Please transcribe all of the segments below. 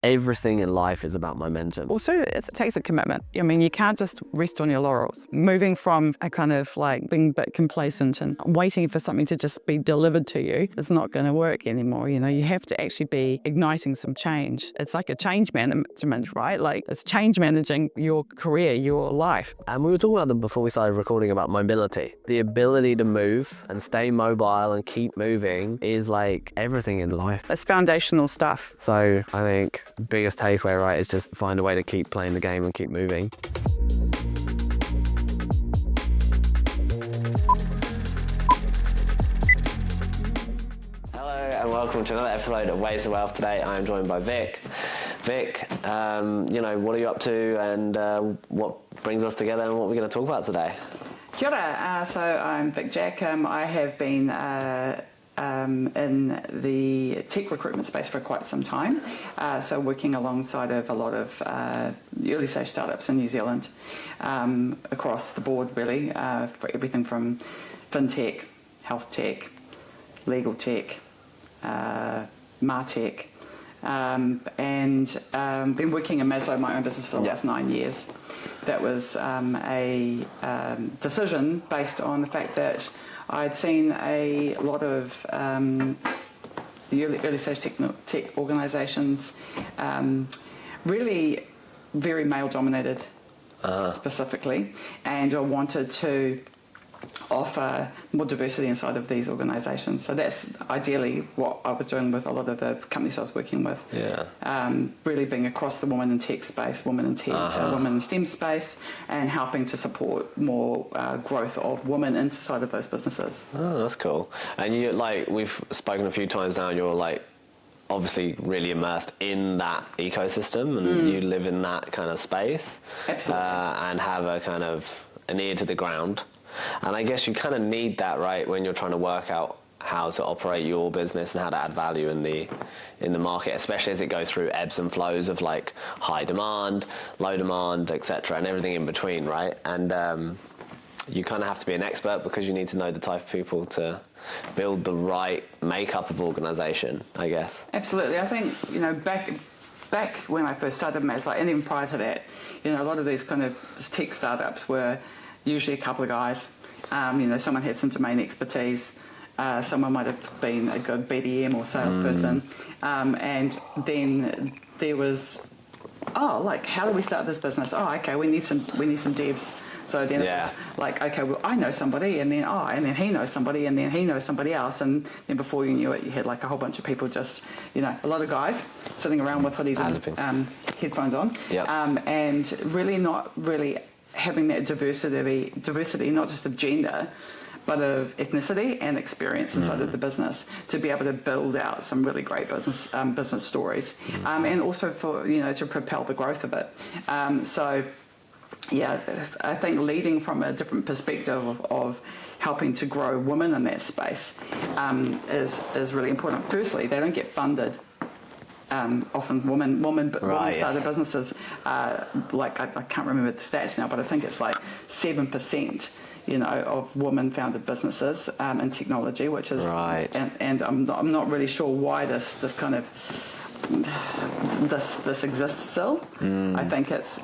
everything in life is about momentum. Also, it takes a commitment. I mean, you can't just rest on your laurels. Moving from a kind of like being a bit complacent and waiting for something to just be delivered to you is not going to work anymore. You know, you have to actually be igniting some change. It's like a change management, right? Like it's change managing your career, your life. And we were talking about them before we started recording about mobility. The ability to move and stay mobile and keep moving is like everything in life. It's foundational stuff. So I think biggest takeaway, right, is just find a way to keep playing the game and keep moving. Hello and welcome to another episode of Ways to Wealth. Today I am joined by Vic. Vic, what are you up to and what brings us together and what we're going to talk about today? Kia ora. So I'm Vic Jack. I have been in the tech recruitment space for quite some time, so working alongside of a lot of early stage startups in New Zealand, across the board really, for everything from fintech, health tech, legal tech, martech, and been working in Maslow, my own business, for the last 9 years. That was a decision based on the fact that I'd seen a lot of the early stage tech organisations, really very male dominated specifically, and I wanted to offer more diversity inside of these organisations. So that's ideally what I was doing with a lot of the companies I was working with. Really being across the women in tech space, women in tech, women in STEM space, and helping to support more growth of women inside of those businesses. Oh, that's cool. And you, like, we've spoken a few times now, and you're like obviously really immersed in that ecosystem, and you live in that kind of space. Absolutely. And have a kind of an ear to the ground. And I guess you kind of need that, right, when you're trying to work out how to operate your business and how to add value in the market, especially as it goes through ebbs and flows of like high demand, low demand, etc., and everything in between, right? And you kind of have to be an expert because you need to know the type of people to build the right makeup of organisation, I guess. Absolutely. I think, back when I first started Maslow, and even prior to that, a lot of these kind of tech startups were usually a couple of guys. Someone had some domain expertise. Someone might have been a good BDM or salesperson. And then there was, how do we start this business? Okay, we need some devs. So then it's like, okay, well, I know somebody, and then he knows somebody, and then he knows somebody else, and then before you knew it, you had like a whole bunch of people just, a lot of guys sitting around with hoodies and headphones on, and really not really having that diversity, not just of gender, but of ethnicity and experience inside of the business, to be able to build out some really great business stories, and also for to propel the growth of it. I think leading from a different perspective of helping to grow women in that space is really important. Firstly, they don't get funded. Often women started businesses, I can't remember the stats now, but I think it's like 7%, of women-founded businesses in technology, which is and I'm not really sure why this kind of this exists still. I think it's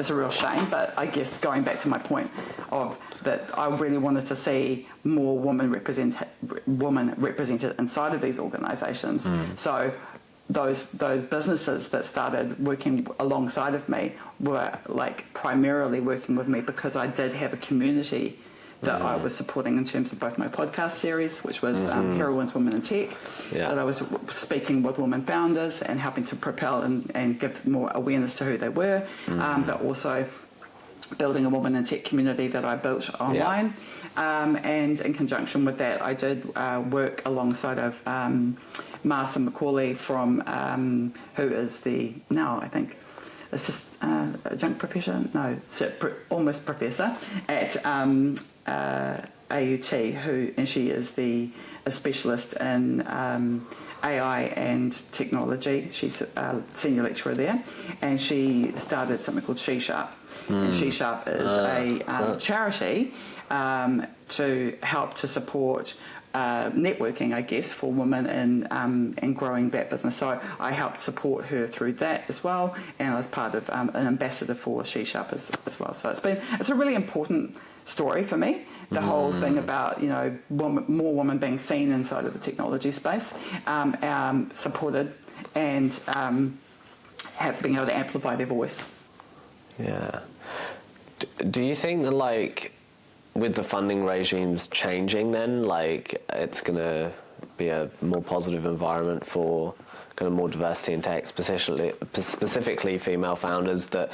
a real shame, but I guess going back to my point of that, I really wanted to see more women represented inside of these organisations. So those businesses that started working alongside of me were like primarily working with me because I did have a community that I was supporting in terms of both my podcast series, which was Heroines, Women in Tech, that I was speaking with women founders and helping to propel and give more awareness to who they were, but also building a women in tech community that I built online. And in conjunction with that, I did work alongside of Marcia McCauley from, who is I think it's just adjunct professor, almost professor at AUT, and she is a specialist in AI and technology. She's a senior lecturer there, and she started something called She Sharp. And She Sharp is a charity to help to support networking, I guess, for women and growing that business. So I helped support her through that as well, and I was part of an ambassador for She Sharp as well. So it's a really important story for me. The whole thing about more women being seen inside of the technology space, supported, and being able to amplify their voice. Yeah. Do you think that, like, with the funding regimes changing, then, like, it's going to be a more positive environment for kind of more diversity in tech, specifically female founders, that,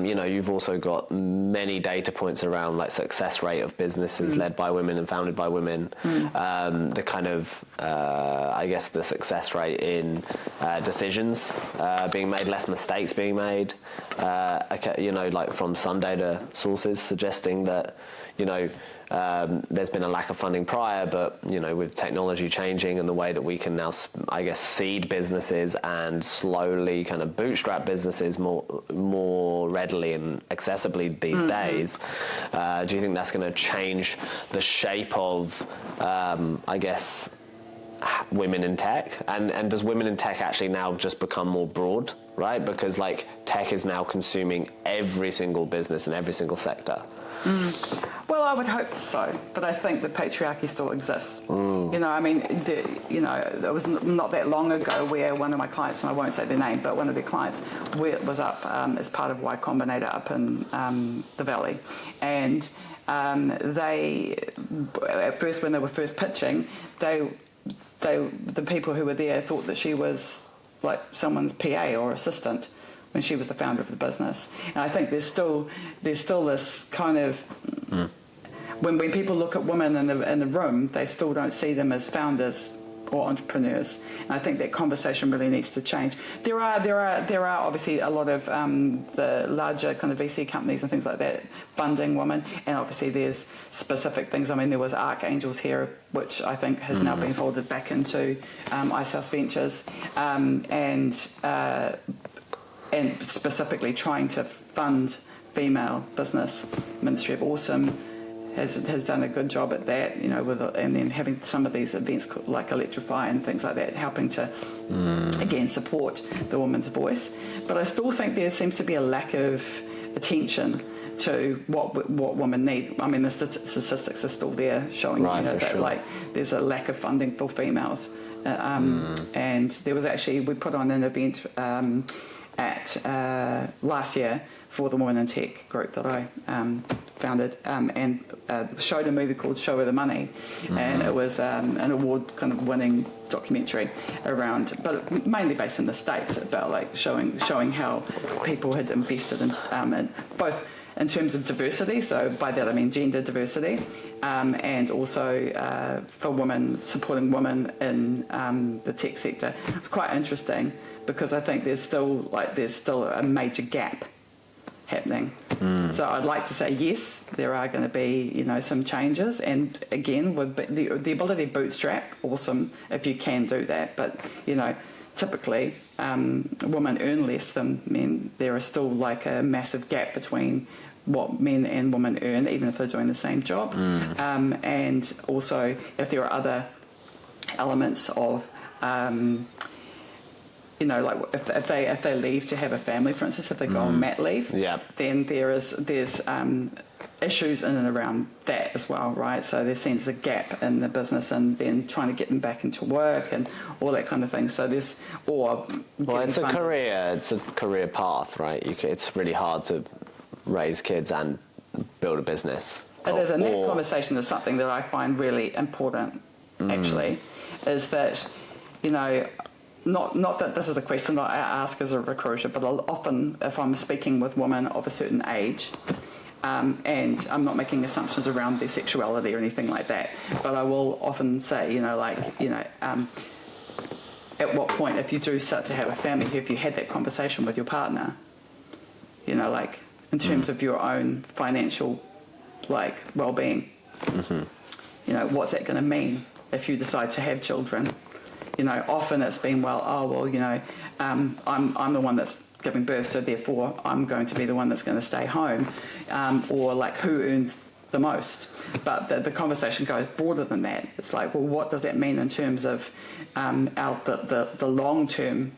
you've also got many data points around, like, success rate of businesses led by women and founded by women, the kind of, I guess, the success rate in decisions being made, less mistakes being made, like from some data sources suggesting that, there's been a lack of funding prior, but, with technology changing and the way that we can now, I guess, seed businesses and slowly kind of bootstrap businesses more readily and accessibly these days, do you think that's going to change the shape of, I guess, women in tech? And does women in tech actually now just become more broad, right? Because, like, tech is now consuming every single business in every single sector. Well, I would hope so, but I think the patriarchy still exists. It was not that long ago where one of my clients, and I won't say their name, but one of their clients was up as part of Y Combinator up in the Valley, and they, at first, when they were first pitching, the people who were there thought that she was like someone's PA or assistant, when she was the founder of the business. And I think there's still this kind of when people look at women in the room, they still don't see them as founders or entrepreneurs. And I think that conversation really needs to change. There are obviously a lot of the larger kind of VC companies and things like that funding women, and obviously there's specific things. I mean, there was Archangels here, which I think has now been folded back into iSouth Ventures, and specifically trying to fund female business. Ministry of Awesome has done a good job at that, and then having some of these events like Electrify and things like that, helping to again support the woman's voice. But I still think there seems to be a lack of attention to what women need. I mean, the statistics are still there showing that like there's a lack of funding for females, and there was actually, we put on an event at last year for the Women in Tech group that I founded, and showed a movie called Show Her the Money, and it was an award kind of winning documentary around, but mainly based in the States, about like showing how people had invested in both in terms of diversity, so by that I mean gender diversity, and also for women, supporting women in the tech sector. It's quite interesting because I think there's still a major gap happening. So I'd like to say yes, there are going to be some changes, and again with the ability to bootstrap, awesome if you can do that, but typically women earn less than men. There is still like a massive gap between what men and women earn, even if they're doing the same job, and also if there are other elements of like if they leave to have a family, for instance, if they go on mat leave, then there's issues in and around that as well, right? So there seems a gap in the business, and then trying to get them back into work and all that kind of thing. So it's a career path, right? It's really hard to raise kids and build a business. It is, and that conversation is something that I find really important. Actually, is that Not that this is a question that I ask as a recruiter, but often if I'm speaking with women of a certain age, and I'm not making assumptions around their sexuality or anything like that, but I will often say, at what point, if you do start to have a family, have you had that conversation with your partner? In terms of your own financial, well-being. What's that going to mean if you decide to have children? Often it's been, I'm the one that's giving birth, so therefore I'm going to be the one that's going to stay home, or like who earns the most. But the conversation goes broader than that. It's like, well, what does that mean in terms of the long-term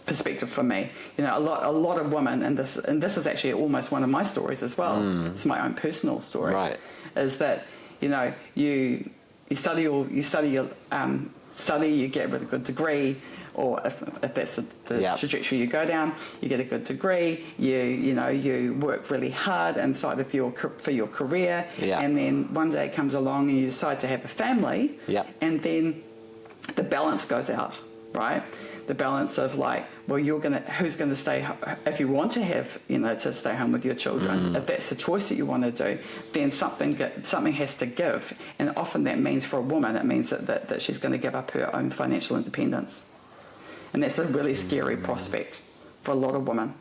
perspective for me? You know, a lot of women, and this is actually almost one of my stories as well. It's my own personal story. Right. Is that, you know, you study, you get a really good degree, or if that's the trajectory you go down, you get a good degree, you work really hard inside of for your career, and then one day comes along and you decide to have a family, and then the balance goes out, right? The balance of like, well, who's gonna stay, if you want to have, to stay home with your children, if that's the choice that you want to do, then something has to give. And often that means, for a woman, it means that she's going to give up her own financial independence. And that's a really scary prospect for a lot of women.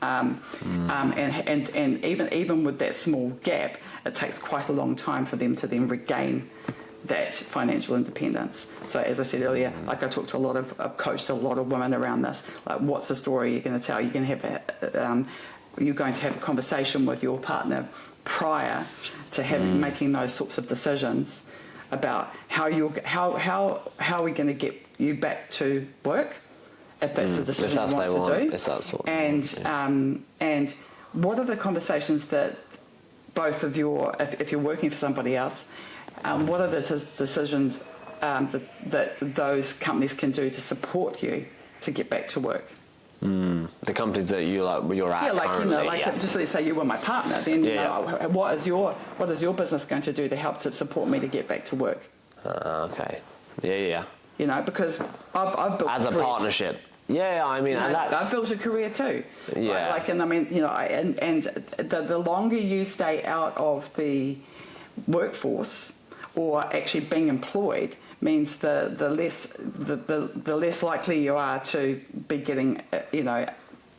And even with that small gap, it takes quite a long time for them to then regain that financial independence. So as I said earlier, like I've coached a lot of women around this. Like, what's the story you're going to tell? You're going to have a conversation with your partner prior to making those sorts of decisions about how are we going to get you back to work, if that's the decision you want to do. And what are the conversations that both of if you're working for somebody else, what are the decisions that those companies can do to support you to get back to work? The companies that you're at currently. Just let's say you were my partner, then what is your business going to do to help to support me to get back to work? Okay. Yeah. Because I've built as a partnership. Yeah, I mean, and I've built a career too. Yeah. And the longer you stay out of the workforce or actually being employed means the less likely you are to be getting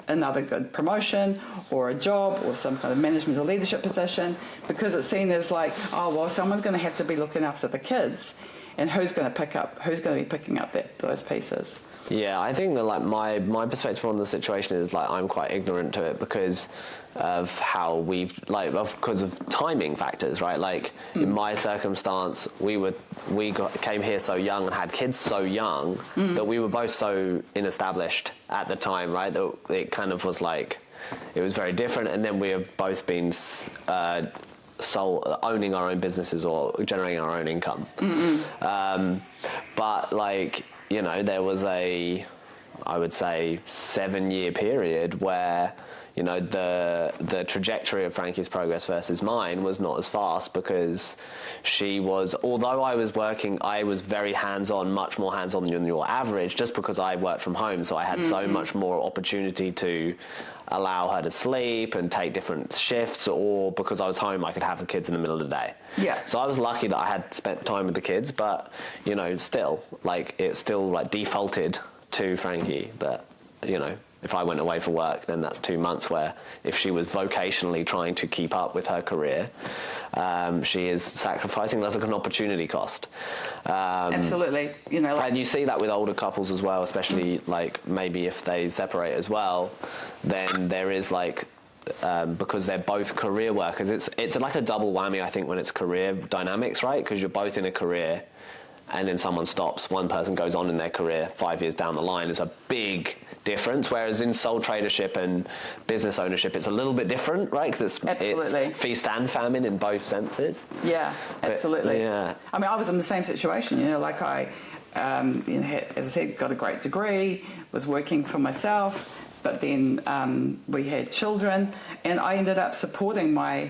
another good promotion or a job or some kind of management or leadership position, because it's seen as like, oh well, someone's going to have to be looking after the kids, and who's going to be picking up those pieces. Yeah, I think that like my perspective on the situation is like I'm quite ignorant to it because of how because of timing factors, right? Like in my circumstance, came here so young and had kids so young that we were both so inestablished at the time, right? That it kind of was like it was very different, and then we have both been owning our own businesses or generating our own income. But like, there was I would say 7-year period where, the trajectory of Frankie's progress versus mine was not as fast, because although I was working, I was very hands-on, much more hands-on than your average, just because I worked from home. So I had so much more opportunity to allow her to sleep and take different shifts, or because I was home, I could have the kids in the middle of the day. Yeah. So I was lucky that I had spent time with the kids, but, still, like, it still, like, defaulted to Frankie that, if I went away for work, then that's 2 months where if she was vocationally trying to keep up with her career, she is sacrificing. That's like an opportunity cost. Absolutely. And you see that with older couples as well, especially like maybe if they separate as well, then there is like, because they're both career workers, it's like a double whammy, I think, when it's career dynamics, right? Because you're both in a career and then someone stops, one person goes on in their career 5 years down the line. Is a big difference, whereas in sole tradership and business ownership, it's a little bit different, right? Because it's feast and famine in both senses. Yeah, absolutely. Yeah. I mean, I was in the same situation, like I, as I said, got a great degree, was working for myself, but then we had children, and I ended up supporting my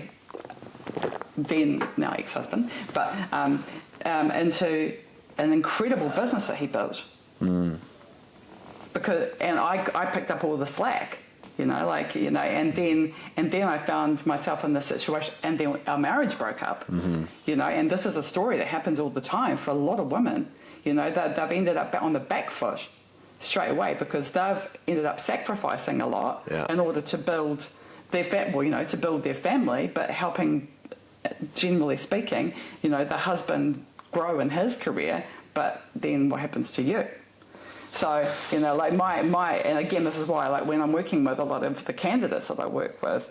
now ex-husband, but into an incredible business that he built. And I picked up all the slack, and then I found myself in this situation, and then our marriage broke up, and this is a story that happens all the time for a lot of women, they've ended up on the back foot straight away because they've ended up sacrificing a lot in order to build their family, but helping, generally speaking, the husband grow in his career, but then what happens to you? So, like and again, this is why, like, when I'm working with a lot of the candidates that I work with,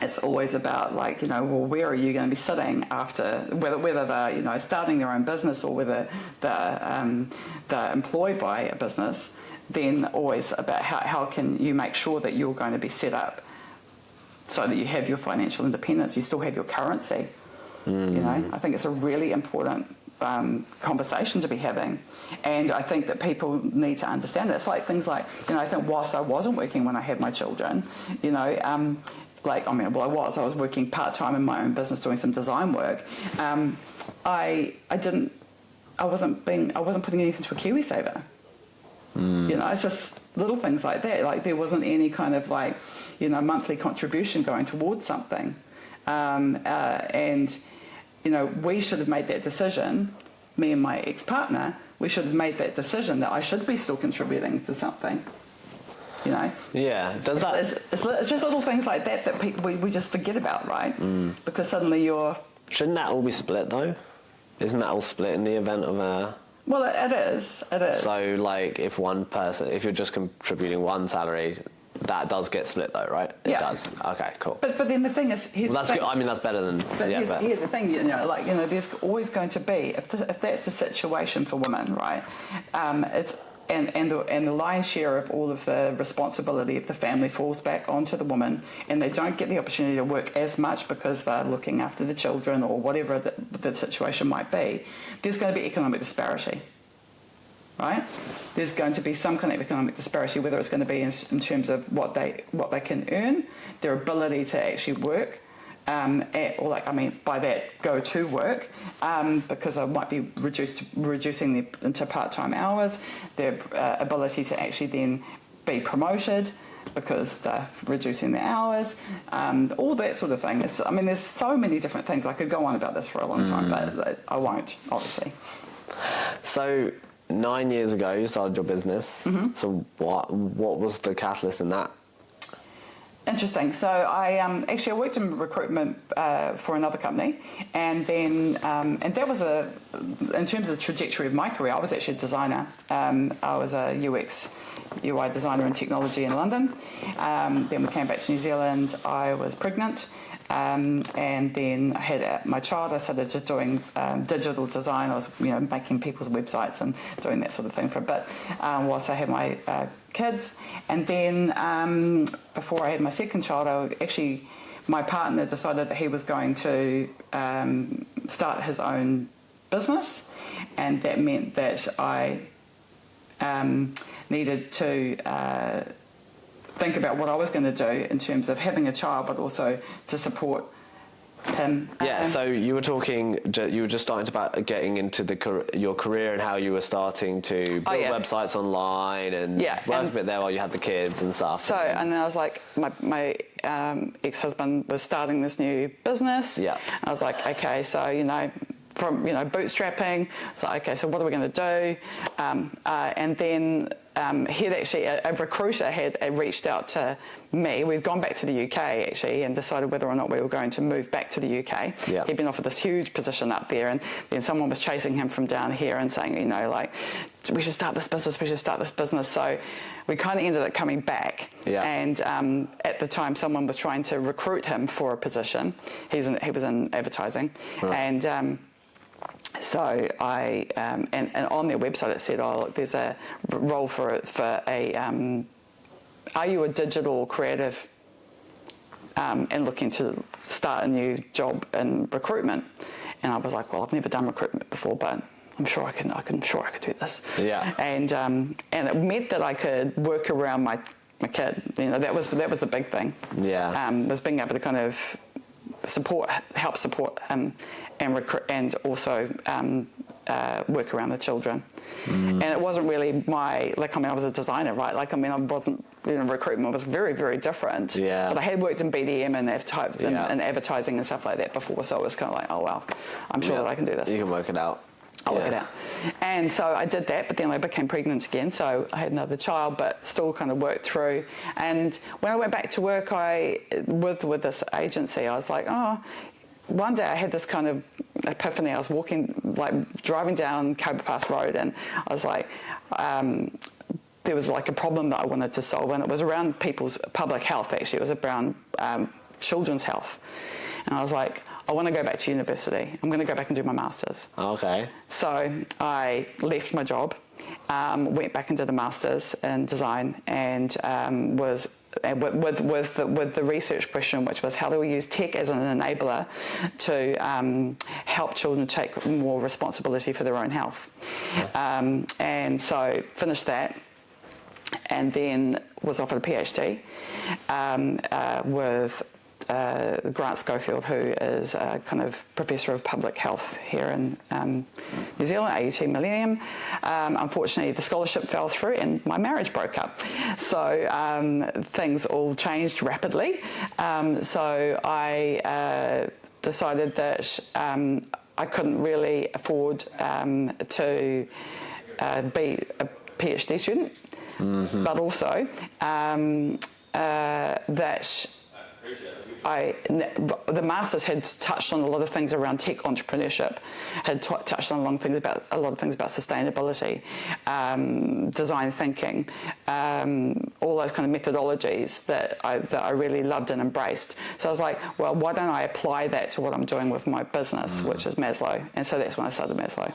it's always about like, well, where are you going to be sitting after, whether they're, starting their own business or whether they're employed by a business, then always about how can you make sure that you're going to be set up so that you have your financial independence, you still have your currency. I think it's a really important conversation to be having, and I think that people need to understand it. It's like things like, I think whilst I wasn't working when I had my children, I was working part-time in my own business doing some design work. I wasn't putting anything to a KiwiSaver. It's just little things like that. Like there wasn't any kind of monthly contribution going towards something. And we should have made that decision, me and my ex-partner, we should have made that decision that I should be still contributing to something. Yeah. Does that? It's just little things like that we just forget about, right? Because suddenly Shouldn't that all be split though? Isn't that all split in the event of a? Well, it is. It is. So, if you're just contributing one salary, that does get split though, right? It does. Okay, cool. But then the thing is, good. I mean, that's better than. But here's the thing, there's always going to be, if that's the situation for women, right? It's and the lion's share of all of the responsibility of the family falls back onto the woman, and they don't get the opportunity to work as much because they're looking after the children or whatever the situation might be. There's going to be economic disparity, right? There's going to be some kind of economic disparity, whether it's going to be in terms of what they can earn, their ability to actually work, by that go to work, because I might be reducing into part-time hours, their ability to actually then be promoted because they're reducing their hours, all that sort of thing. There's so many different things. I could go on about this for a long time, but I won't, obviously. So 9 years ago, you started your business. Mm-hmm. So what was the catalyst in that? Interesting. So I worked in recruitment for another company, and then and that was in terms of the trajectory of my career, I was actually a designer. I was a UX UI designer in technology in London. Then we came back to New Zealand. I was pregnant. And then I had my child. I started just doing digital design. I was, making people's websites and doing that sort of thing for a bit whilst I had my kids. And then before I had my second child, my partner decided that he was going to start his own business, and that meant that I needed to think about what I was going to do in terms of having a child, but also to support him. Yeah, so you were just starting about getting into your career and how you were starting to build websites online and work a bit there while you had the kids and stuff. So, and then I was like, my ex-husband was starting this new business. Yeah. I was like, okay, so, from bootstrapping, so okay, so what are we going to do? And then a recruiter had reached out to me. We'd gone back to the UK actually and decided whether or not we were going to move back to the UK. Yeah. He'd been offered this huge position up there, and then someone was chasing him from down here and saying, we should start this business. So we kind of ended up coming back. Yeah. And at the time, someone was trying to recruit him for a position. He was in advertising, right. And so I and on their website it said, look, there's a role for a are you a digital creative and looking to start a new job in recruitment? And I was like, well, I've never done recruitment before, but I'm sure I can do this. Yeah. And it meant that I could work around my kid. That was the big thing. Yeah. Was being able to kind of help support him and also work around the children. And it wasn't really I was a designer, right? I wasn't, recruitment was very, very different. Yeah. But I had worked in BDM and advertising and stuff like that before, so it was kind of like, oh, well, I'm sure that I can do this. You can work it out. I'll work it out. And so I did that, but then I became pregnant again, so I had another child, but still kind of worked through. And when I went back to work, with this agency, I was like, one day I had this kind of epiphany. I was driving down Cobra Pass Road, and I was like, there was a problem that I wanted to solve, and it was around people's public health, actually. It was around children's health. And I was like, I want to go back to university. I'm going to go back and do my master's. Okay. So I left my job, went back and did a master's in design, and was with the research question, which was how do we use tech as an enabler to help children take more responsibility for their own health. And so finished that, and then was offered a PhD with Grant Schofield, who is a kind of professor of public health here in New Zealand, AUT Millennium. Unfortunately, the scholarship fell through and my marriage broke up. So things all changed rapidly. So I decided that I couldn't really afford to be a PhD student, but also that the masters had touched on a lot of things around tech entrepreneurship, had touched on a lot of things about sustainability, design thinking, all those kind of methodologies that I really loved and embraced. So I was like, well, why don't I apply that to what I'm doing with my business, which is Maslow? And so that's when I started Maslow.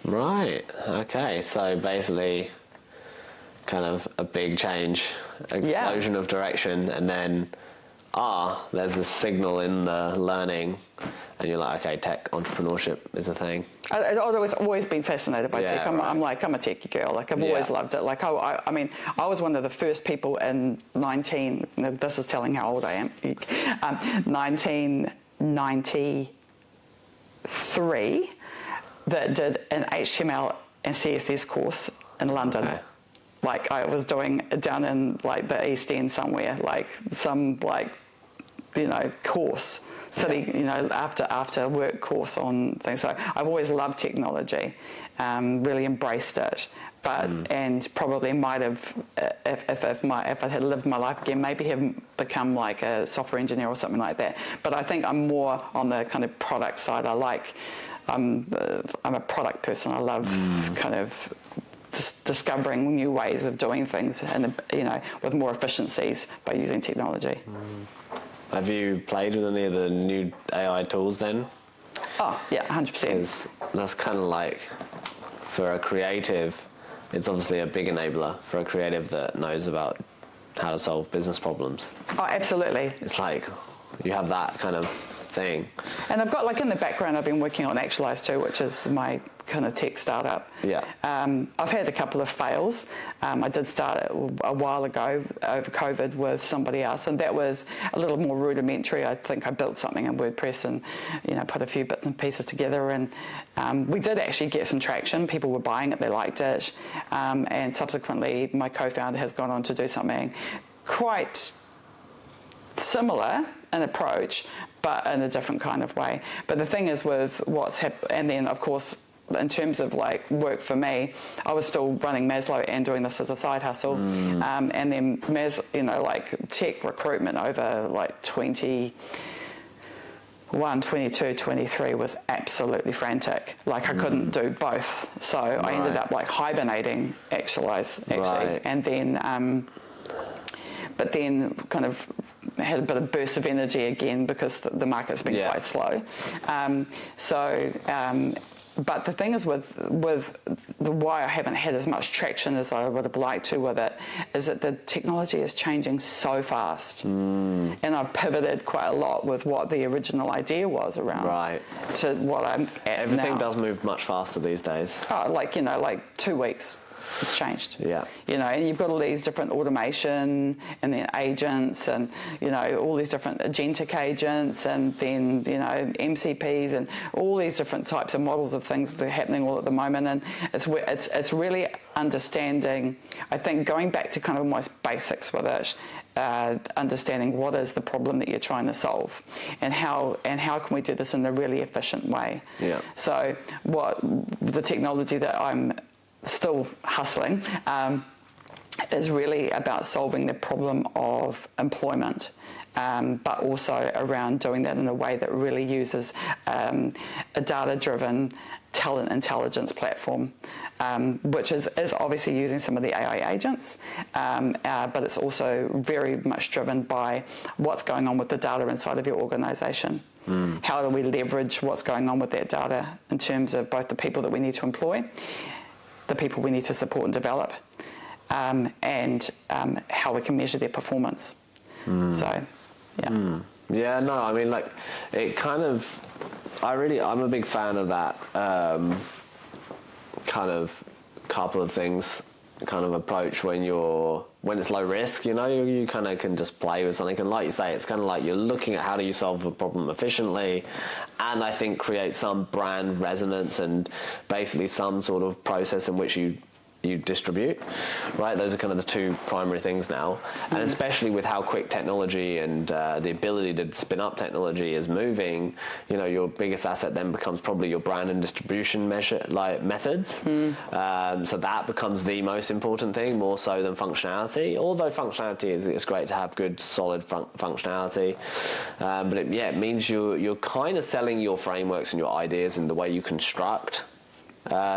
Right. Okay. So basically, kind of a big change, explosion of direction, and then there's this signal in the learning, and you're like, okay, tech entrepreneurship is a thing. I've always been fascinated by tech. I'm a techie girl. Like I've always loved it. Like I mean, I was one of the first people in this is telling how old I am, 1993, that did an HTML and CSS course in London. Okay. Like I was doing down in like the East End somewhere, like some course, city, after work course on things. So I've always loved technology, really embraced it. But and probably might have, if I had lived my life again, maybe have become like a software engineer or something like that. But I think I'm more on the kind of product side. I'm a product person. I love kind of discovering new ways of doing things, and with more efficiencies by using technology. Have you played with any of the new AI tools then? Oh yeah, 100%. That's kind of like, for a creative, it's obviously a big enabler for a creative that knows about how to solve business problems. Oh, absolutely. It's like you have that kind of thing. And I've got, like, in the background, I've been working on Actualize too, which is my kind of tech startup. Yeah. I've had a couple of fails. I did start it a while ago over COVID with somebody else, and that was a little more rudimentary. I think I built something in WordPress and, put a few bits and pieces together, and we did actually get some traction. People were buying it, they liked it, and subsequently my co-founder has gone on to do something quite similar in approach, but in a different kind of way. But the thing is with what's happened, and then of course in terms of like work for me, I was still running Maslow and doing this as a side hustle, and then tech recruitment over like 21, 22, 23 was absolutely frantic. Like I couldn't do both, so I ended up like hibernating Actualize actually, and then but then kind of had a bit of burst of energy again because the market's been quite slow. But the thing is with why I haven't had as much traction as I would have liked to with it is that the technology is changing so fast. And I've pivoted quite a lot with what the original idea was around to what I'm at Everything now. does move much faster these days. Oh, like 2 weeks. It's changed. Yeah. And you've got all these different automation and then agents and, all these different agentic agents and then, MCPs and all these different types of models of things that are happening all at the moment. And it's really understanding, I think, going back to kind of almost basics with it, understanding what is the problem that you're trying to solve and how can we do this in a really efficient way. Yeah. So what the technology that I'm still hustling is really about solving the problem of employment, but also around doing that in a way that really uses a data-driven talent intelligence platform, which is obviously using some of the AI agents, but it's also very much driven by what's going on with the data inside of your organisation. How do we leverage what's going on with that data in terms of both the people that we need to employ, the people we need to support and develop, and how we can measure their performance. So, yeah. Yeah, no, I mean, like, it kind of, I'm a big fan of that kind of couple of things kind of approach when it's low risk, you know, you kind of can just play with something, and like you say, it's kind of like you're looking at how do you solve a problem efficiently, and I think create some brand resonance and basically some sort of process in which you distribute, right? Those are kind of the two primary things now. And especially with how quick technology and the ability to spin up technology is moving, you know, your biggest asset then becomes probably your brand and distribution methods. So that becomes the most important thing, more so than functionality. Although functionality it's great to have good, solid functionality. But it means you're kind of selling your frameworks and your ideas and the way you construct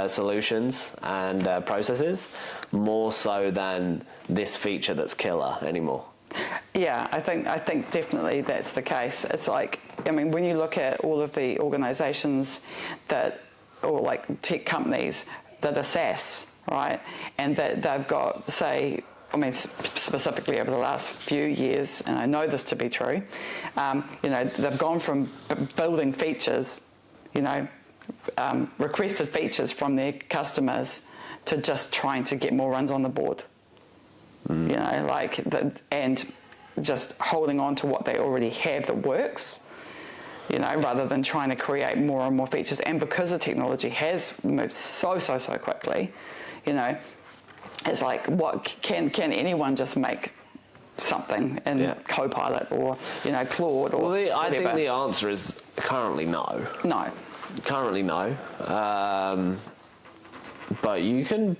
solutions and processes, more so than this feature that's killer anymore. Yeah, I think definitely that's the case. It's like, I mean, when you look at all of the organisations or like tech companies that are SaaS, right, and that they've got, say, I mean, specifically over the last few years, and I know this to be true, you know, they've gone from building features, you know, requested features from their customers to just trying to get more runs on the board. You know, like, and just holding on to what they already have that works, you know, rather than trying to create more and more features. And because the technology has moved so quickly, you know, it's like, what can anyone just make something in Copilot or, you know, Claude or whatever? I think the answer is currently no. Currently no, but you can,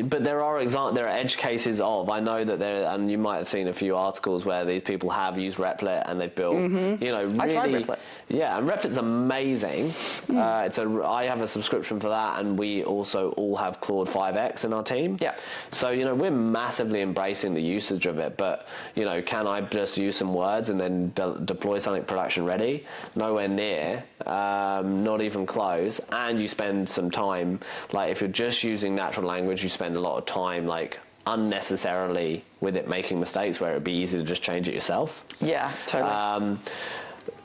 but there are edge cases of, I know that and you might have seen a few articles where these people have used Replit and they've built, you know, really, I tried Replit. Yeah, and Replit's amazing. I have a subscription for that, and we also all have Claude 5X in our team. Yeah. So, you know, we're massively embracing the usage of it, but, you know, can I just use some words and then deploy something production ready? Nowhere near, not even close. And you spend some time, like, if you're just using natural language, you spend a lot of time, like, unnecessarily with it making mistakes where it'd be easy to just change it yourself. Yeah, totally.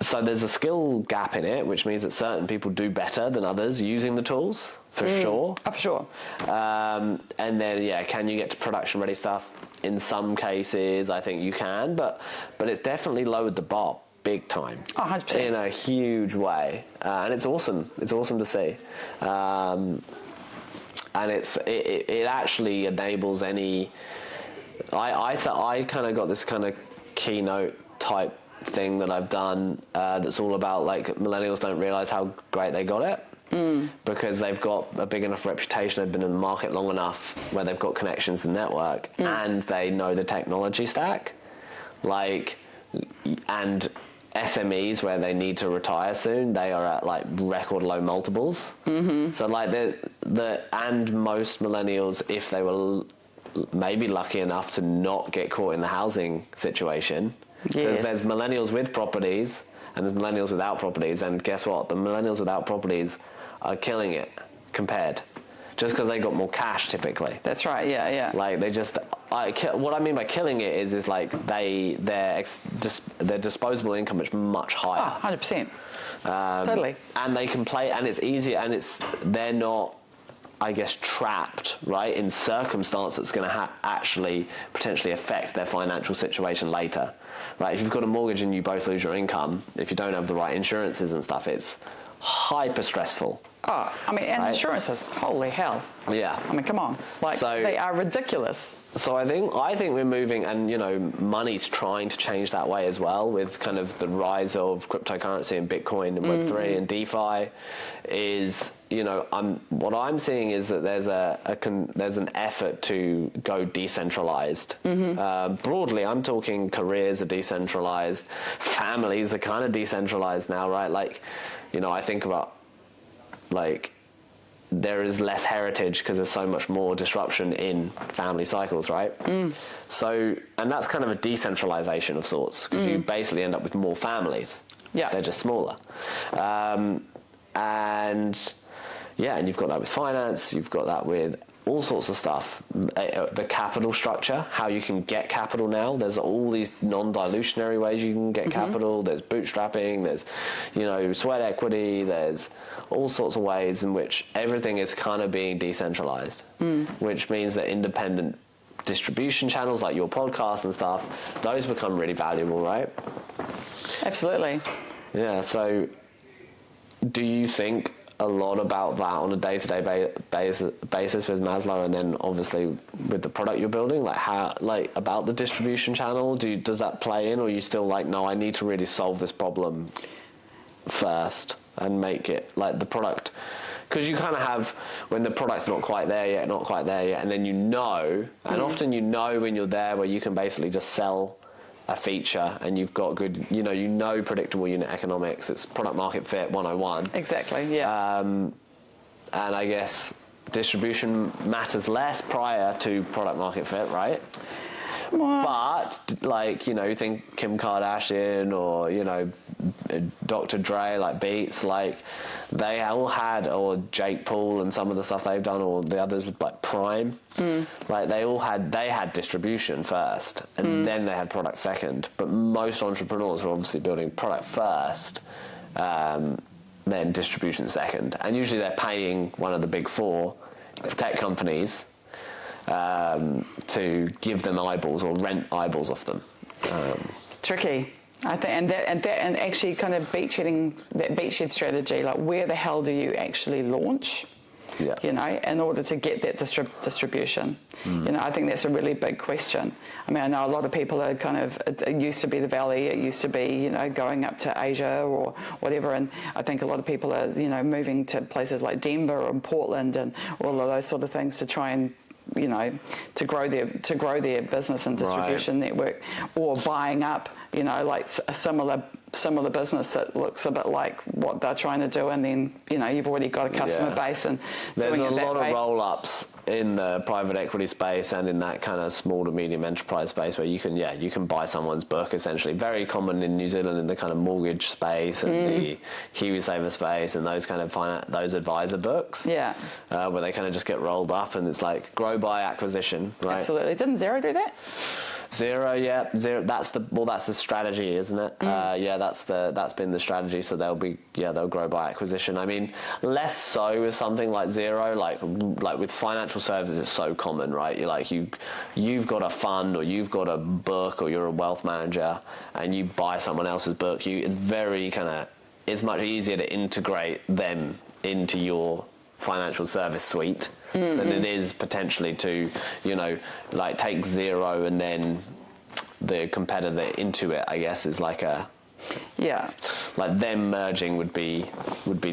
So there's a skill gap in it, which means that certain people do better than others using the tools, for sure. Oh, for sure. And then, can you get to production ready stuff? In some cases, I think you can, but it's definitely lowered the bar big time. Oh, 100%. In a huge way. And it's awesome. It's awesome to see. And it actually enables any... I kind of got this kind of keynote type thing that I've done that's all about, like, millennials don't realise how great they got it because they've got a big enough reputation, they've been in the market long enough where they've got connections and network and they know the technology stack, like, and SMEs where they need to retire soon, they are at, like, record low multiples. So, like, and most millennials, if they were maybe lucky enough to not get caught in the housing situation, because there's millennials with properties and there's millennials without properties, and guess what? The millennials without properties are killing it compared, just because they got more cash typically. That's right. Yeah. Like, they just, what I mean by killing it is like their disposable income is much higher. 100%. Totally. And they can play, and it's easier, and they're not, I guess, trapped, right, in circumstance that's going to actually potentially affect their financial situation later, right? If you've got a mortgage and you both lose your income, if you don't have the right insurances and stuff, it's hyper stressful. Oh, I mean, and Right. insurances, holy hell. Yeah. I mean, come on. Like, So- they are ridiculous. So I think we're moving, and money's trying to change that way as well, with kind of the rise of cryptocurrency and Bitcoin and Web3 and DeFi. What I'm seeing is that there's an effort to go decentralized. Broadly, I'm talking careers are decentralized, families are kind of decentralized now, right? Like, I think about there is less heritage because there's so much more disruption in family cycles, right? So, and that's kind of a decentralization of sorts, because you basically end up with more families. Yeah. They're just smaller. And you've got that with finance, you've got that with all sorts of stuff. The capital structure, how you can get capital now. There's all these non-dilutionary ways you can get capital. There's bootstrapping, there's, sweat equity, there's all sorts of ways in which everything is kind of being decentralized, which means that independent distribution channels like your podcast and stuff, those become really valuable, right? Absolutely. Yeah, so do you think a lot about that on a day-to-day basis with Maslow, and then obviously with the product you're building, about the distribution channel? Does that play in, or are you still no, I need to really solve this problem first and make it the product? Because you kind of have, when the product's not quite there yet, and then and often when you're there, where you can basically just sell a feature and you've got good, predictable unit economics. It's product market fit 101. Exactly, yeah. And I guess distribution matters less prior to product market fit, right? Well, But think Kim Kardashian or Dr. Dre, Beats, they all had, or Jake Paul and some of the stuff they've done, or the others with Prime, they had distribution first, and then they had product second. But most entrepreneurs are obviously building product first, then distribution second, and usually they're paying one of the big four tech companies to give them eyeballs or rent eyeballs off them. Tricky, I think, and actually kind of beachhead strategy. Where the hell do you actually launch? Yeah. In order to get that distribution. I think that's a really big question. I mean, I know a lot of people are it used to be the Valley, it used to be, going up to Asia or whatever, and I think a lot of people are, moving to places like Denver and Portland and all of those sort of things to try and, to grow their business and distribution network, or buying up, a similar business that looks a bit like what they're trying to do, and then you've already got a customer base, and there's doing a it that lot way. of roll-ups in the private equity space and in that kind of small to medium enterprise space where you can buy someone's book, essentially. Very common in New Zealand in the kind of mortgage space and the KiwiSaver space and those kind of those advisor books. Yeah. Where they kind of just get rolled up, and it's grow by acquisition, right? Absolutely. Didn't Xero do that? Xero. That's the strategy, isn't it? That's been the strategy. So they'll grow by acquisition. I mean, less so with something like Xero, like with financial services, it's so common, right? You've got a fund, or you've got a book, or you're a wealth manager, and you buy someone else's book. It's much easier to integrate them into your financial service suite than it is potentially to, take Xero and then the competitor into it, I guess, is them merging would be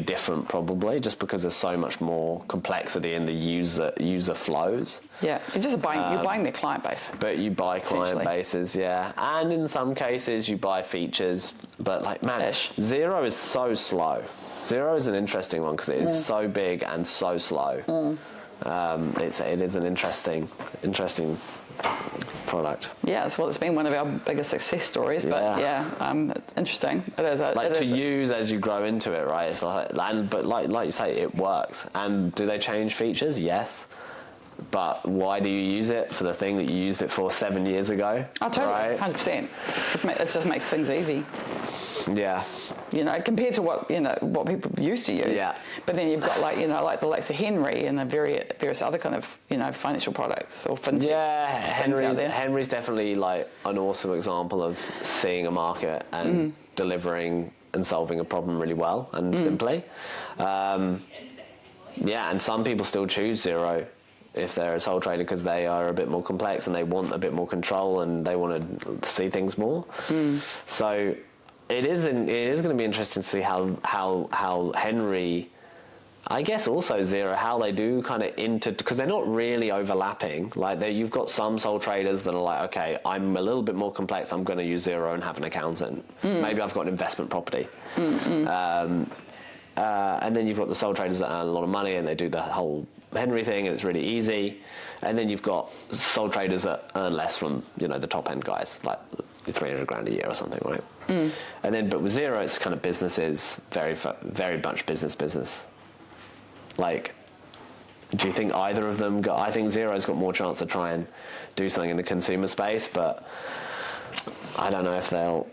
different probably, just because there's so much more complexity in the user flows. Yeah, you're buying their client base. But you buy client bases, yeah, and in some cases you buy features. But Xero is so slow. Xero is an interesting one because it is so big and so slow. It is an interesting product. Yeah, it's been one of our biggest success stories. But interesting. It is use as you grow into it, right? It's but like you say, it works. And do they change features? Yes. But why do you use it? For the thing that you used it for 7 years ago? Oh, totally, right? 100%. It just makes things easy. Yeah. Compared to what people used to use. Yeah. But then you've got the likes of Henry and the various other kind of financial products or fintech. Yeah, Henry's definitely an awesome example of seeing a market and delivering and solving a problem really well and simply. Yeah, and some people still choose zero if they're a sole trader because they are a bit more complex and they want a bit more control and they want to see things more. So it is going to be interesting to see how Henry, I guess also zero, how they do kind of because they're not really overlapping. Like you've got some sole traders that are like, okay, I'm a little bit more complex, I'm going to use zero and have an accountant. Maybe I've got an investment property. And then you've got the sole traders that earn a lot of money and they do the whole Henry thing and it's really easy. And then you've got sole traders that earn less from, the top end guys, like 300 grand a year or something, right? And then, but with zero, it's kind of businesses, very, very much business. Like, do you think either of them I think zero's got more chance to try and do something in the consumer space, but I don't know if they'll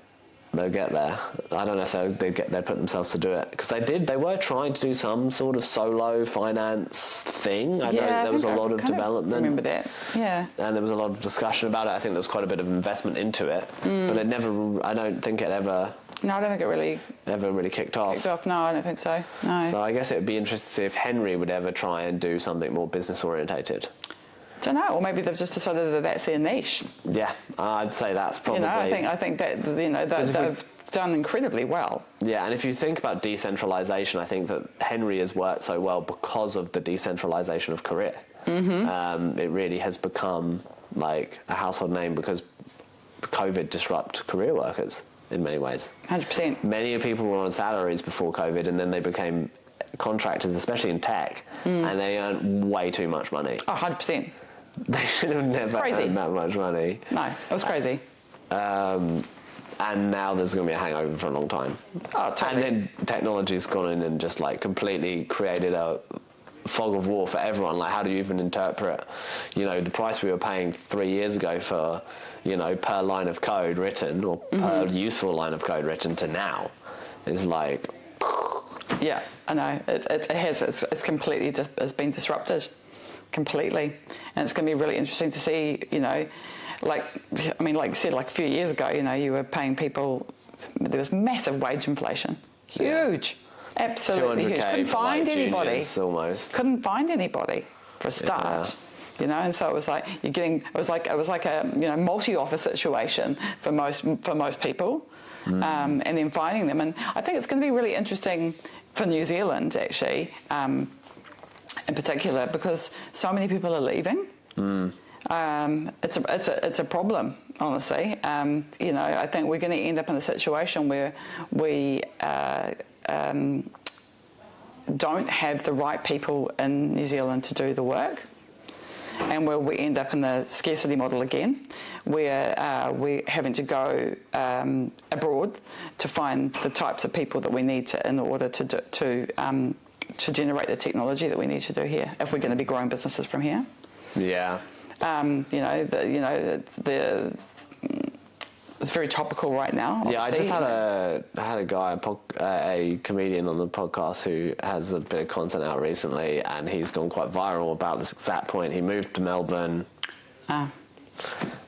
get there. I don't know if they put themselves to do it because they were trying to do some sort of solo finance thing. I know there was a lot of development. Remember that? Yeah. And there was a lot of discussion about it. I think there was quite a bit of investment into it, but it never. I don't think it ever. No, I don't think it ever really kicked off. No, I don't think so. No. So I guess it would be interesting to see if Henry would ever try and do something more business orientated. Don't know, or maybe they've just decided that that's their niche. Yeah, I'd say that's probably. I think that they've done incredibly well. Yeah, and if you think about decentralization, I think that Henry has worked so well because of the decentralization of career. It really has become like a household name because COVID disrupted career workers in many ways. 100%. Many people were on salaries before COVID, and then they became contractors, especially in tech, and they earned way too much money. 100%. They should have never earned that much money. No, it was crazy. And now there's going to be a hangover for a long time. Oh, totally. And then technology's gone in and just like completely created a fog of war for everyone. Like, how do you even interpret, the price we were paying 3 years ago for, per line of code written or per useful line of code written to now is like. Yeah, I know. It has. It's completely it's been disrupted. Completely, and it's going to be really interesting to see, like you said, like a few years ago, you were paying people, there was massive wage inflation, huge, absolutely huge. Couldn't find anybody, almost. Couldn't find anybody for a start, and so it was like it was like a multi-offer situation for most people, and then finding them, and I think it's going to be really interesting for New Zealand actually. In particular, because so many people are leaving, it's a problem, honestly. I think we're going to end up in a situation where we don't have the right people in New Zealand to do the work, and where we end up in the scarcity model again, where we're having to go abroad to find the types of people that we need in order to generate the technology that we need to do here if we're going to be growing businesses from here. Yeah. It's very topical right now. Yeah, I just had a guy, a comedian on the podcast who has a bit of content out recently, and he's gone quite viral about this exact point. He moved to Melbourne.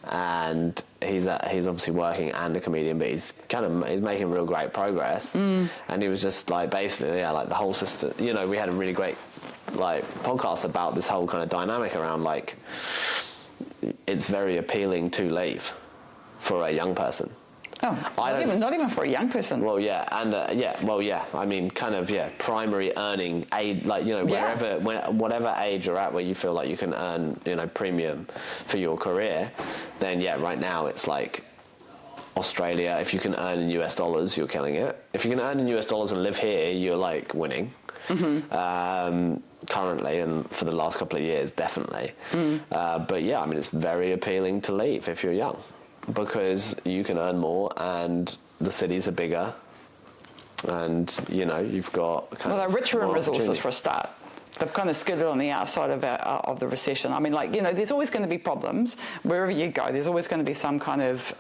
And he's obviously working and a comedian, but he's making real great progress. And he was just like basically like the whole system. We had a really great like podcast about this whole kind of dynamic around like it's very appealing to leave for a young person. Oh, not even for a young person. Well, yeah, and I mean, kind of, primary earning age, like whatever age you're at, where you feel like you can earn, premium for your career, then right now it's like Australia. If you can earn in US dollars, you're killing it. If you can earn in US dollars and live here, you're like winning. Currently, and for the last couple of years, definitely. But I mean, it's very appealing to leave if you're young, because you can earn more and the cities are bigger, and you've got they're richer in resources for a start. They've kind of skidded on the outside of the recession. I mean, there's always going to be problems wherever you go. There's always going to be some kind of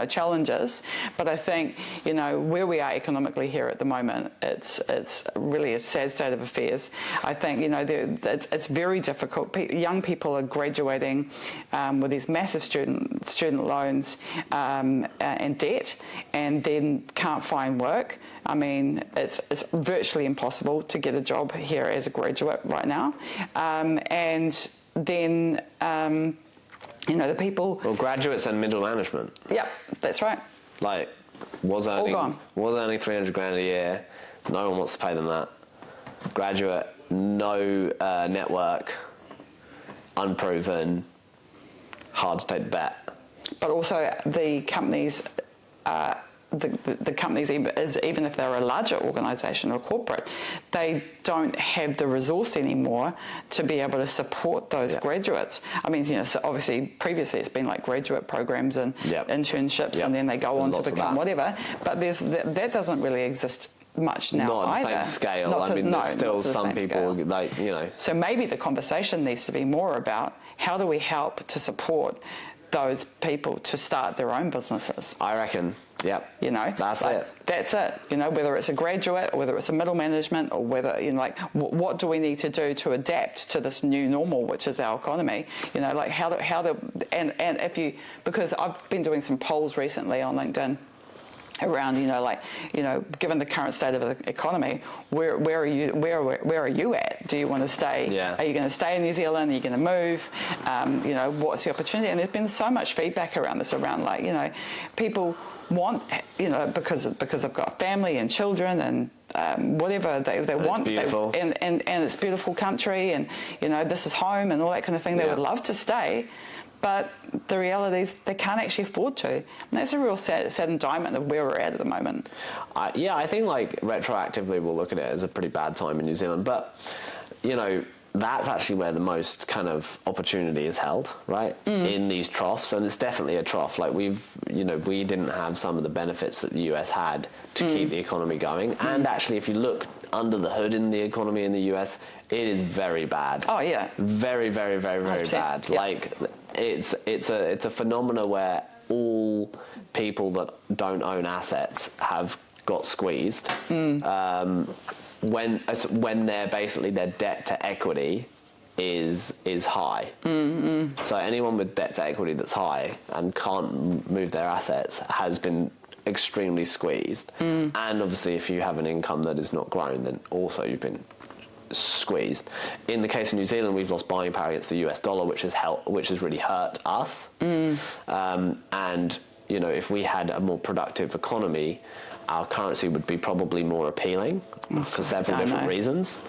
challenges, but I think, where we are economically here at the moment, it's really a sad state of affairs. I think, it's very difficult. Young people are graduating with these massive student loans and debt, and then can't find work. I mean, it's virtually impossible to get a job here as a graduate right now. And then, the people... Well, graduates and middle management. Yep, that's right. Like, was earning 300 grand a year. No one wants to pay them that. Graduate, no network, unproven, hard to take the bet. But also the companies... The companies, even if they're a larger organisation or corporate, they don't have the resource anymore to be able to support those graduates. I mean, so obviously previously it's been like graduate programs and internships, and then they go on to become whatever. But that doesn't really exist much now not either. Not on the same scale. There's still some people scale. So maybe the conversation needs to be more about how do we help to support those people to start their own businesses. I reckon. Yep. That's it. That's it. Whether it's a graduate or whether it's a middle management or whether, what do we need to do to adapt to this new normal, which is our economy? Because I've been doing some polls recently on LinkedIn around, given the current state of the economy, where are you at? Do you want to stay? Yeah. Are you going to stay in New Zealand? Are you going to move? What's the opportunity? And there's been so much feedback around this, people want, because they've got family and children and whatever they want. It's beautiful. And it's beautiful country, and this is home and all that kind of thing. They would love to stay. But the reality is they can't actually afford to. And that's a real sad indictment of where we're at the moment. I think retroactively we'll look at it as a pretty bad time in New Zealand. But, that's actually where the most kind of opportunity is held, right? In these troughs. And it's definitely a trough. We didn't have some of the benefits that the US had to keep the economy going. And actually, if you look under the hood in the economy in the US, it is very bad. Oh, yeah. Very, very, very, very bad. Yep. It's a phenomena where all people that don't own assets have got squeezed. When their debt to equity is high. So anyone with debt to equity that's high and can't move their assets has been extremely squeezed. And obviously, if you have an income that is not grown, then also you've been squeezed. In the case of New Zealand, we've lost buying power against the US dollar, which has really hurt us. And if we had a more productive economy, our currency would be probably more appealing for several different reasons.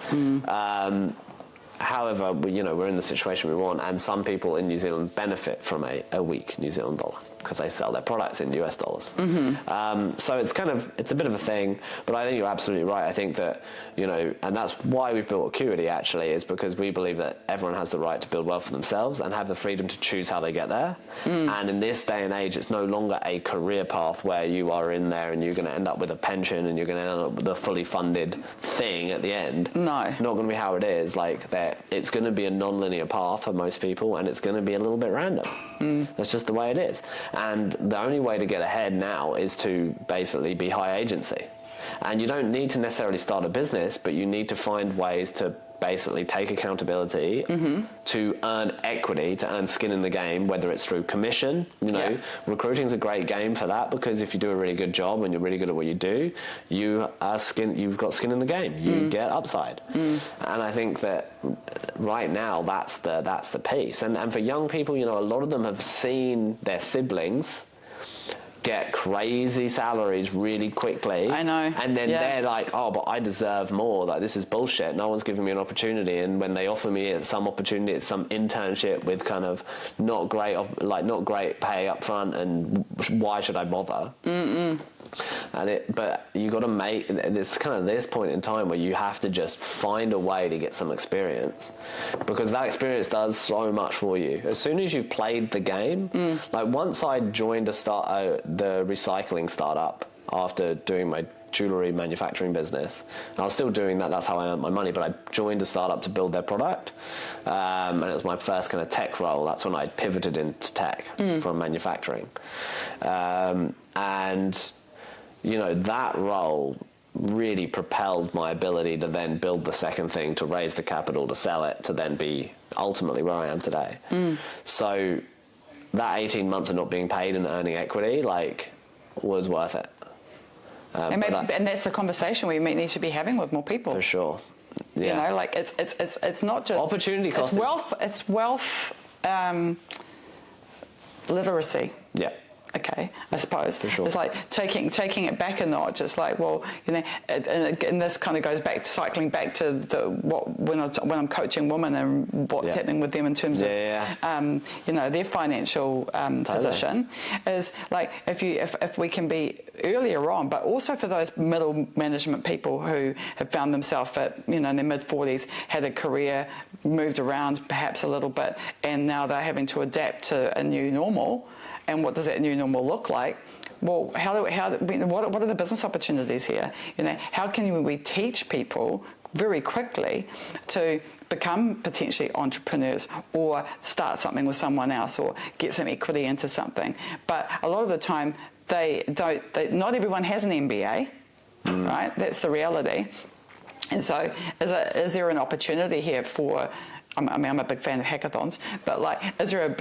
However, we're in the situation we want, and some people in New Zealand benefit from a weak New Zealand dollar because they sell their products in US dollars. So it's a bit of a thing, but I think you're absolutely right. I think that, and that's why we've built Acuity actually, is because we believe that everyone has the right to build wealth for themselves and have the freedom to choose how they get there. And in this day and age, it's no longer a career path where you are in there and you're going to end up with a pension and you're going to end up with a fully funded thing at the end. No. It's not going to be how it is. It's going to be a non-linear path for most people, and it's going to be a little bit random. That's just the way it is. And the only way to get ahead now is to basically be high agency. And you don't need to necessarily start a business, but you need to find ways to basically take accountability to earn equity, to earn skin in the game, whether it's through commission. Recruiting's a great game for that, because if you do a really good job and you're really good at what you do, you've got skin in the game. You get upside. And I think that right now that's the piece. And for young people, a lot of them have seen their siblings get crazy salaries really quickly. I know. And then they're like, oh, but I deserve more. This is bullshit. No one's giving me an opportunity. And when they offer me some opportunity, it's some internship with kind of not great pay up front, and why should I bother? But you got to make this point in time where you have to just find a way to get some experience, because that experience does so much for you. As soon as you've played the game, once I joined the recycling startup after doing my jewelry manufacturing business. And I was still doing that. That's how I earned my money. But I joined a startup to build their product, and it was my first kind of tech role. That's when I pivoted into tech from manufacturing, and that role really propelled my ability to then build the second thing, to raise the capital, to sell it, to then be ultimately where I am today. So that 18 months of not being paid and earning equity, was worth it. And that's a conversation we need to be having with more people. For sure. Yeah. It's not just opportunity cost. It's wealth literacy. Yeah. Okay, I suppose. For sure. It's like taking it back a notch. It's like, well, and this kind of goes back to cycling back to when I'm coaching women and what's happening with them in terms of their financial position is like if we can be earlier on, but also for those middle management people who have found themselves at in their mid-40s, had a career, moved around perhaps a little bit, and now they're having to adapt to a new normal. And what does that new normal look like? Well, what are the business opportunities here? How can we teach people very quickly to become potentially entrepreneurs or start something with someone else or get some equity into something? But a lot of the time, not everyone has an MBA, right? That's the reality. And so is there an opportunity here for... I'm a big fan of hackathons, but is there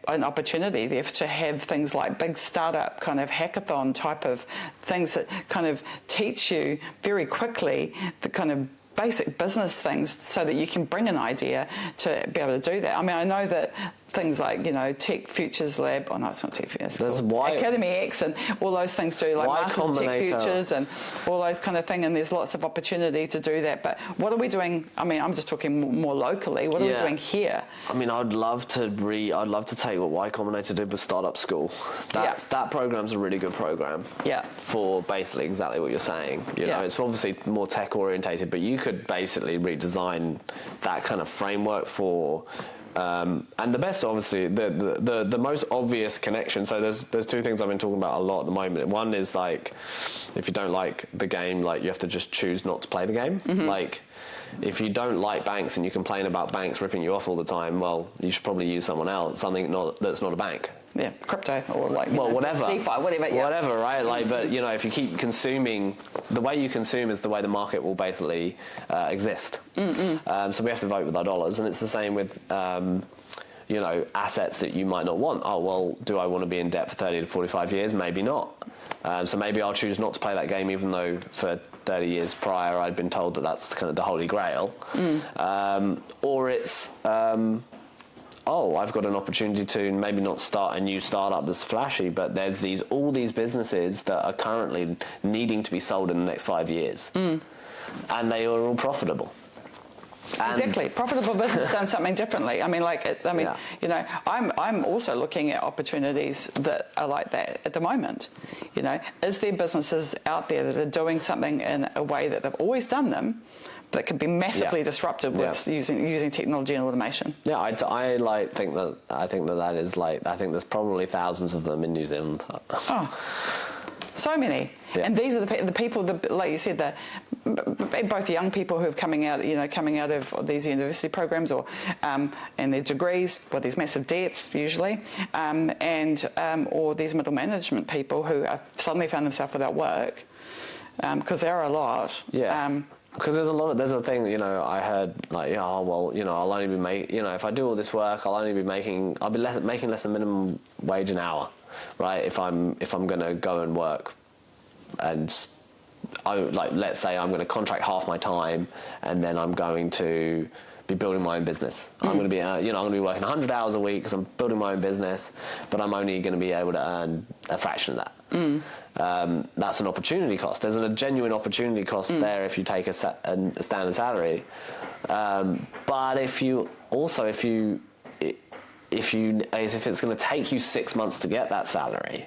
an opportunity there to have things like big startup kind of hackathon type of things that kind of teach you very quickly the kind of basic business things so that you can bring an idea to be able to do that? I mean, I know that things like, Tech Futures Lab, oh no, it's not Tech Futures, Academy X and all those things do, like Masters Tech Futures and all those kind of thing, and there's lots of opportunity to do that. But what are we doing? I mean, I'm just talking more locally. What are we doing here? I mean, I'd love to take what Y Combinator did with Startup School. That program's a really good program. Yeah. For basically exactly what you're saying. You know, it's obviously more tech orientated, but you could basically redesign that kind of framework for. And the best, obviously, the most obvious connection. So there's two things I've been talking about a lot at the moment. One is if you don't like the game, you have to just choose not to play the game. If you don't like banks and you complain about banks ripping you off all the time, well, you should probably use something else, that's not a bank. Yeah, crypto or whatever. DeFi, whatever. Yeah. Whatever, right? But if you keep consuming, the way you consume is the way the market will basically exist. So we have to vote with our dollars, and it's the same with assets that you might not want. Oh well, do I want to be in debt for 30 to 45 years? Maybe not. So maybe I'll choose not to play that game, even though for 30 years prior I'd been told that that's kind of the holy grail. Or it's I've got an opportunity to maybe not start a new startup that's flashy, but there's all these businesses that are currently needing to be sold in the next 5 years, and they are all profitable. Exactly, profitable business done something differently. I mean, I'm also looking at opportunities that are like that at the moment. Is there businesses out there that are doing something in a way that they've always done them, that could be massively disruptive with using technology and automation? Yeah, I think that is I think there's probably thousands of them in New Zealand. Oh, so many. Yeah. And these are the people that, like you said, both young people who are coming out of these university programs or and their degrees with these massive debts usually, or these middle management people who have suddenly found themselves without work, because there are a lot. Yeah. Because there's a thing, I heard I'll only be if I do all this work, I'll be making less than minimum wage an hour, right? If I'm going to go and work, and let's say I'm going to contract half my time, and then I'm going to be building my own business. I'm going to be I'm going to be working 100 hours a week because I'm building my own business, but I'm only going to be able to earn a fraction of that. That's an opportunity cost. There's a genuine opportunity cost there if you take a standard salary. But if it's going to take you 6 months to get that salary,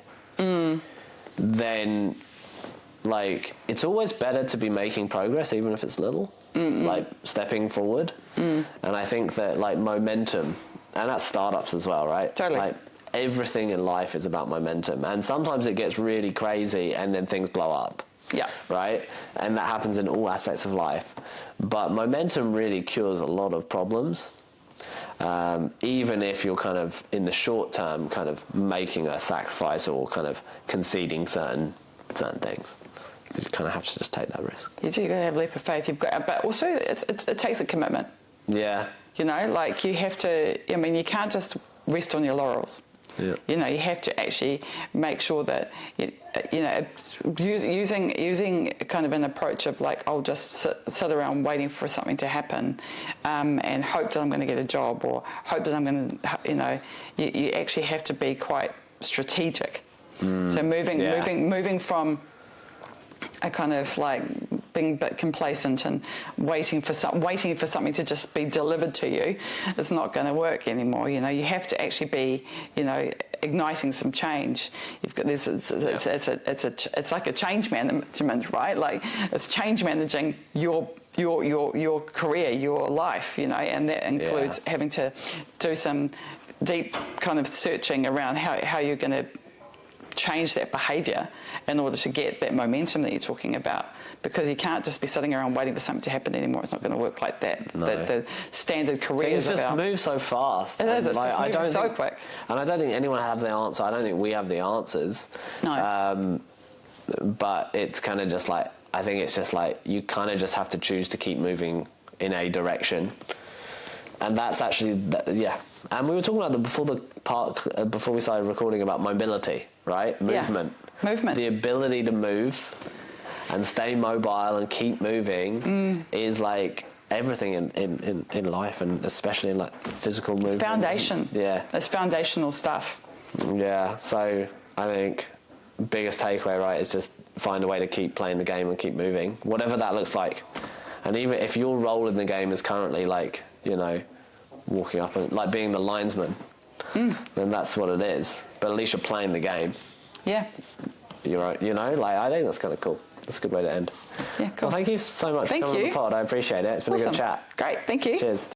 then it's always better to be making progress, even if it's little, stepping forward. And I think that momentum, and that's startups as well, right? Totally. Everything in life is about momentum, and sometimes it gets really crazy and then things blow up. Yeah. Right? And that happens in all aspects of life. But momentum really cures a lot of problems. Even if you're kind of in the short term kind of making a sacrifice or kind of conceding certain things. You kind of have to just take that risk. You do. You've got to have a leap of faith. But also it takes a commitment. Yeah. You know, like you have to. I mean, you can't just rest on your laurels. Yeah. You know, you have to actually make sure that using kind of an approach of like, I'll just sit around waiting for something to happen, and hope that I'm going to get a job, or hope that I'm going to, you actually have to be quite strategic. So moving from a kind of like being a bit complacent and waiting for something to just be delivered to you, it's not going to work anymore. You know, you have to actually be, igniting some change. You've got this. It's like a change management, right? Like it's change managing your career, your life. And that includes having to do some deep kind of searching around how you're going to change that behaviour in order to get that momentum that you're talking about, because you can't just be sitting around waiting for something to happen anymore. It's not going to work like that. No. The standard careers things just move so fast. It is. It's just moving so quick. And I don't think anyone has the answer. I don't think we have the answers. No. But it's kind of just like, I think it's just like you kind of just have to choose to keep moving in a direction. And that's actually, And we were talking about before we started recording about mobility, right? Movement. Yeah. Movement. The ability to move and stay mobile and keep moving is like everything in life, and especially in like physical movement. It's foundation. Yeah. It's foundational stuff. Yeah. So I think biggest takeaway, right, is just find a way to keep playing the game and keep moving, whatever that looks like. And even if your role in the game is currently like, walking up and like being the linesman, then that's what it is. But at least you're playing the game. Yeah. You're right. I think that's kind of cool. That's a good way to end. Yeah, cool. Well, thank you so much for coming on the pod. I appreciate it. It's been a good chat. Great. Thank you. Cheers.